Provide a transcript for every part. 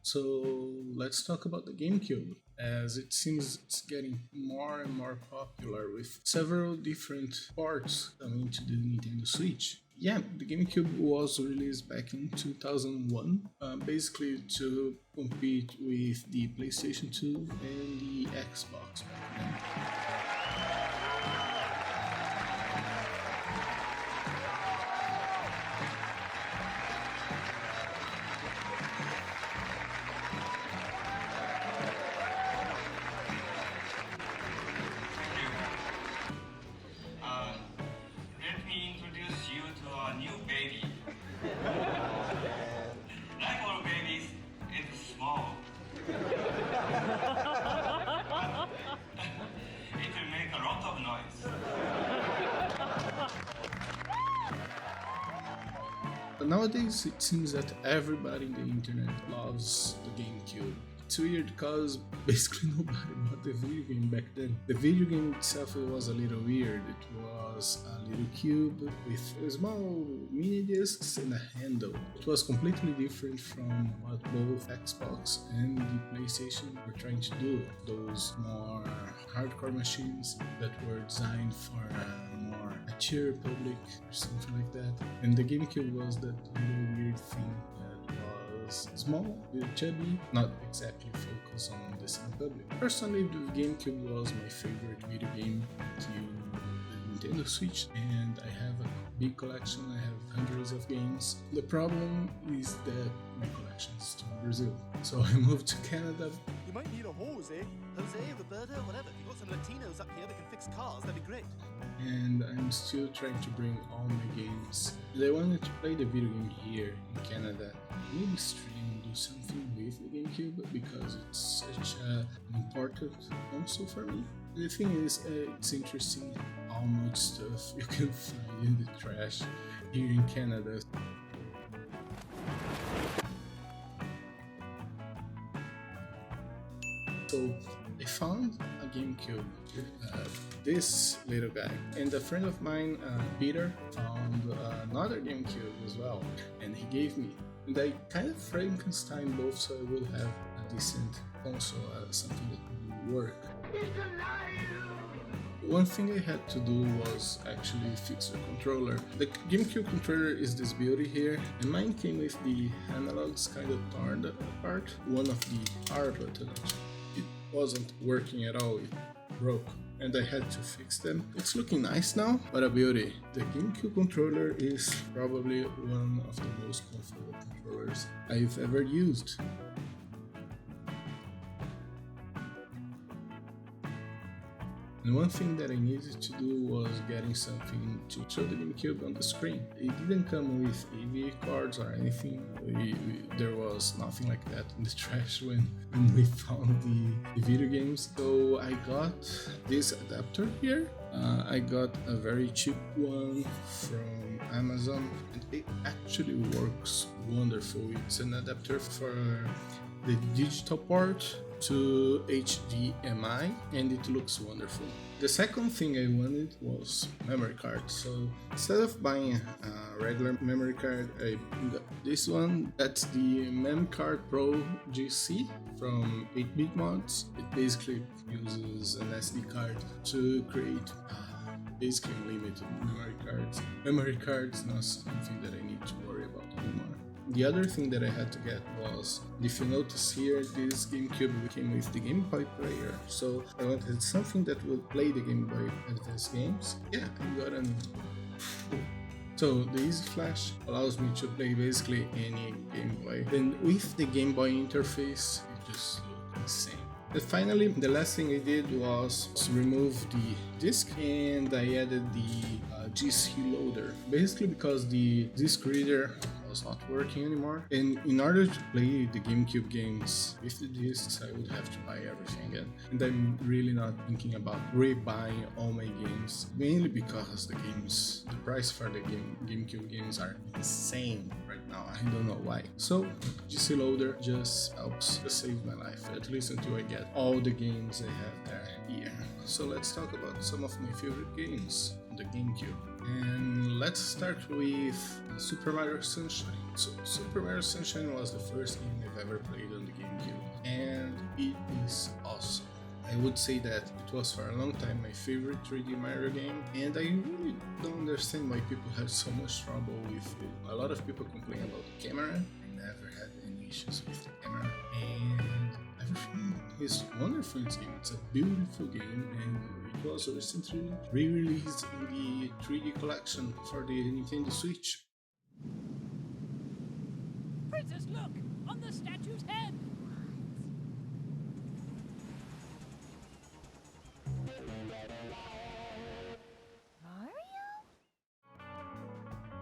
So let's talk about the GameCube, as it seems it's getting more and more popular with several different parts coming to the Nintendo Switch. Yeah, the GameCube was released back in 2001, basically to compete with the PlayStation 2 and the Xbox back then. Uh, Let me introduce you to our new baby. Like all babies, it's small. It will make a lot of noise. But nowadays, it seems that everybody in the internet loves the GameCube. It's weird because basically nobody bought the video game back then. The video game itself was a little weird. It was a little cube with small mini discs and a handle. It was completely different from what both Xbox and the PlayStation were trying to do. Those more hardcore machines that were designed for a more mature public or something like that. And the GameCube was that little weird thing small, chubby, not exactly focused on the same public. Personally, the GameCube was my favorite video game to the Nintendo Switch, and I have a big collection. I have hundreds of games. The problem is that my collection is still in Brazil, so I moved to Canada. You might need a hose, eh? Jose, Roberto, whatever. If you've got some Latinos up here that can fix cars, that'd be great. And I'm still trying to bring all my games. I wanted to play the video game here in Canada. Maybe stream, do something with the GameCube because it's such an important console for me. The thing is, it's interesting how much stuff you can find in the trash here in Canada. So I found a GameCube, this little guy, and a friend of mine, Peter, found another GameCube as well, and he gave me. And I kind of Frankenstein both so I will have a decent console, something that will work. One thing I had to do was actually fix the controller. The GameCube controller is this beauty here, and mine came with the analogs kind of torn apart. One of the power buttons, it wasn't working at all, it broke, and I had to fix them. It's looking nice now, but a beauty. The GameCube controller is probably one of the most comfortable controllers I've ever used. And one thing that I needed to do was getting something to show the GameCube on the screen. It didn't come with AV cards or anything. There was nothing like that in the trash when we found the video games. So I got this adapter here. I got a very cheap one from Amazon, and it actually works wonderful. It's an adapter for the digital port to HDMI, and it looks wonderful. The second thing I wanted was memory card, so instead of buying a regular memory card, I got this one. That's the MemCard Pro GC from 8-Bit Mods. It basically uses an SD card to create basically unlimited memory cards. Memory cards not something that I need to worry about anymore. The other thing that I had to get was, if you notice here, this GameCube came with the Game Boy player, so I wanted something that would play the Game Boy Advance games. Yeah, I got an... So the Easy Flash allows me to play basically any Game Boy. And with the Game Boy interface, it just looks insane. And finally, the last thing I did was to remove the disc, and I added the GC loader. Basically because the disc reader was not working anymore, and in order to play the GameCube games with the discs, I would have to buy everything again. And I'm really not thinking about re-buying all my games, mainly because the price for the GameCube games are insane right now. I don't know why. So GC loader just helps to save my life, at least until I get all the games I have there here. So let's talk about some of my favorite games. on the GameCube. And let's start with Super Mario Sunshine. So Super Mario Sunshine was the first game I've ever played on the GameCube, and it is awesome. I would say that it was for a long time my favorite 3D Mario game, and I really don't understand why people have so much trouble with it. A lot of people complain about the camera. I never had any issues with the camera, and everything is wonderful in this game. It's a beautiful game, and it was recently re-released in the 3D collection for the Nintendo Switch. Princess, look! On the statue's head!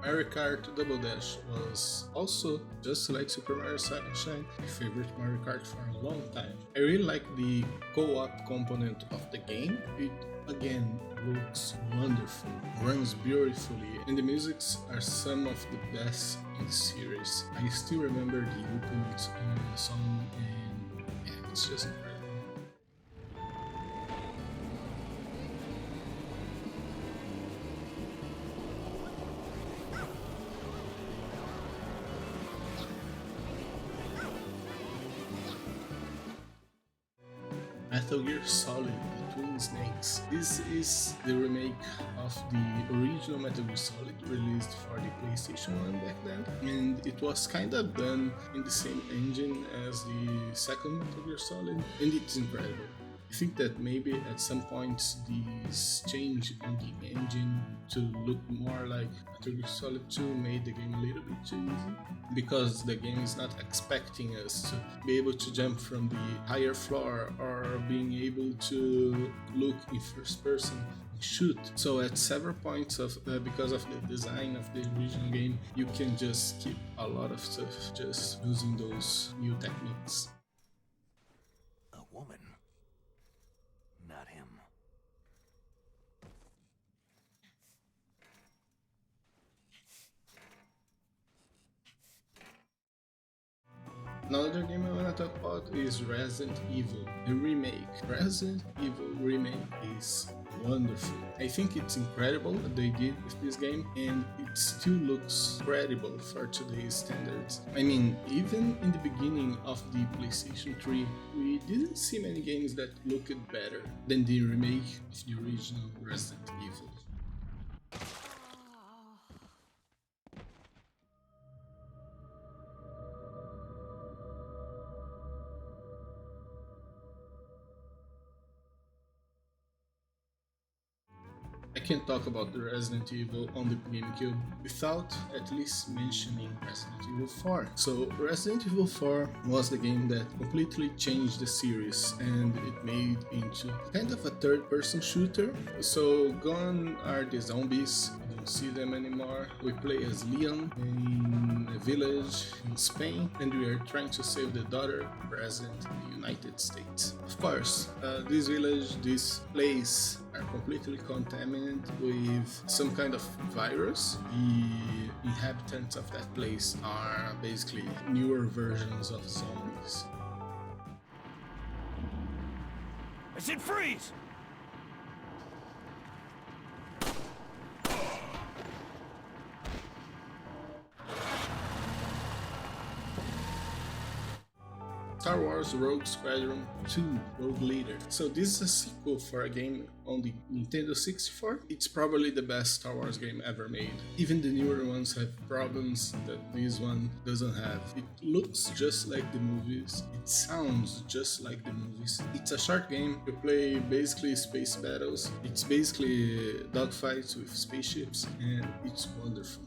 Mario Kart Double Dash was also, just like Super Mario Sunshine, my favorite Mario Kart for a long time. I really like the co-op component of the game. It again looks wonderful, runs beautifully, and the musics are some of the best in the series. I still remember the opening song, and yeah, it's just incredible. Metal Gear Solid: The Twin Snakes. This is the remake of the original Metal Gear Solid released for the PlayStation 1 back then, and it was kinda done in the same engine as the second Metal Gear Solid, and it's incredible. I think that maybe at some point this change in the engine to look more like Metal Gear Solid 2 made the game a little bit too easy, because the game is not expecting us to be able to jump from the higher floor or being able to look in first person and shoot. So at several points of because of the design of the original game, you can just skip a lot of stuff just using those new techniques. A woman. Not him. Another game I want to talk about is Resident Evil, the remake. Resident Evil remake is wonderful. I think it's incredible what they did with this game, and it still looks credible for today's standards. I mean, even in the beginning of the PlayStation 3, we didn't see many games that looked better than the remake of the original Resident Evil. I can't talk about the Resident Evil on the GameCube without at least mentioning Resident Evil 4. So Resident Evil 4 was the game that completely changed the series, and it made into kind of a third-person shooter. So gone are the zombies, you don't see them anymore. We play as Leon in a village in Spain, and we are trying to save the daughter present in the United States. Of course, this village, this place are completely contaminated with some kind of virus. The inhabitants of that place are basically newer versions of zombies. I said freeze! Star Wars Rogue Squadron 2 Rogue Leader. So this is a sequel for a game on the Nintendo 64. It's probably the best Star Wars game ever made. Even the newer ones have problems that this one doesn't have. It looks just like the movies. It sounds just like the movies. It's a short game. You play basically space battles. It's basically dogfights with spaceships, and it's wonderful.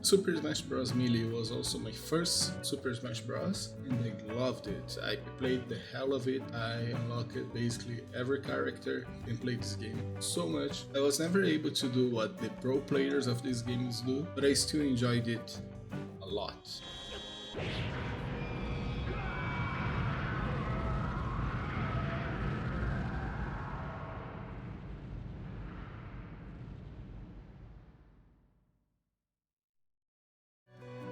Super Smash Bros. Melee was also my first Super Smash Bros. And I loved it. I played the hell of it. I unlocked basically every character and played this game so much. I was never able to do what the pro players of these games do, but I still enjoyed it a lot.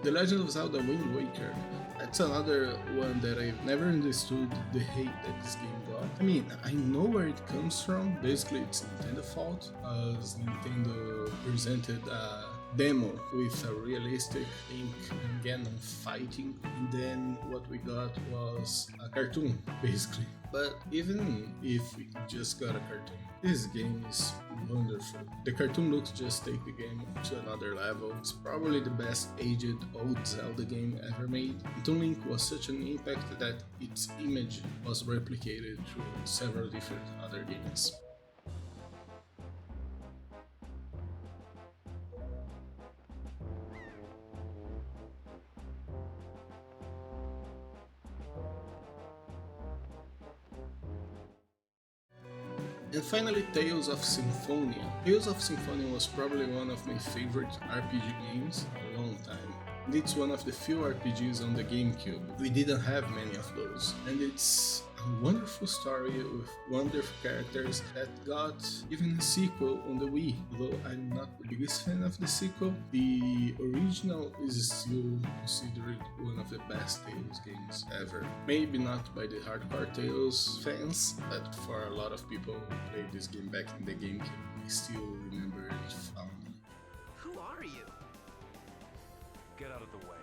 The Legend of Zelda Wind Waker. That's another one that I've never understood the hate that this game got. I mean, I know where it comes from. Basically, it's Nintendo's fault, as Nintendo presented a demo with a realistic Link and Ganon fighting, and then what we got was a cartoon, basically. But even if we just got a cartoon, this game is wonderful. The cartoon looks just take the game to another level. It's probably the best aged old Zelda game ever made. Toon Link was such an impact that its image was replicated through several different other games. And finally, Tales of Symphonia. Tales of Symphonia was probably one of my favorite RPG games in a long time. And it's one of the few RPGs on the GameCube. We didn't have many of those. And it's a wonderful story with wonderful characters that got even a sequel on the Wii. Although I'm not the biggest fan of the sequel, the original is still considered one of the best Tales games ever. Maybe not by the hardcore Tales fans, but for a lot of people who played this game back in the GameCube, I still remember it fondly. Who are you? Get out of the way.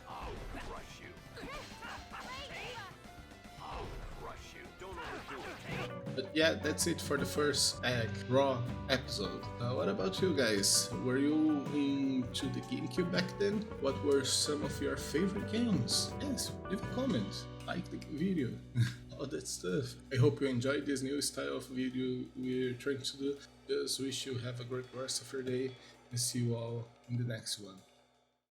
I'll crush you. I'll crush you. Don't overdo it. But yeah, that's it for the first EggRaw episode. What about you guys? Were you into the GameCube back then? What were some of your favorite games? Yes, leave a comment, like the video, all that stuff. I hope you enjoyed this new style of video we're trying to do. Just wish you have a great rest of your day and see you all in the next one.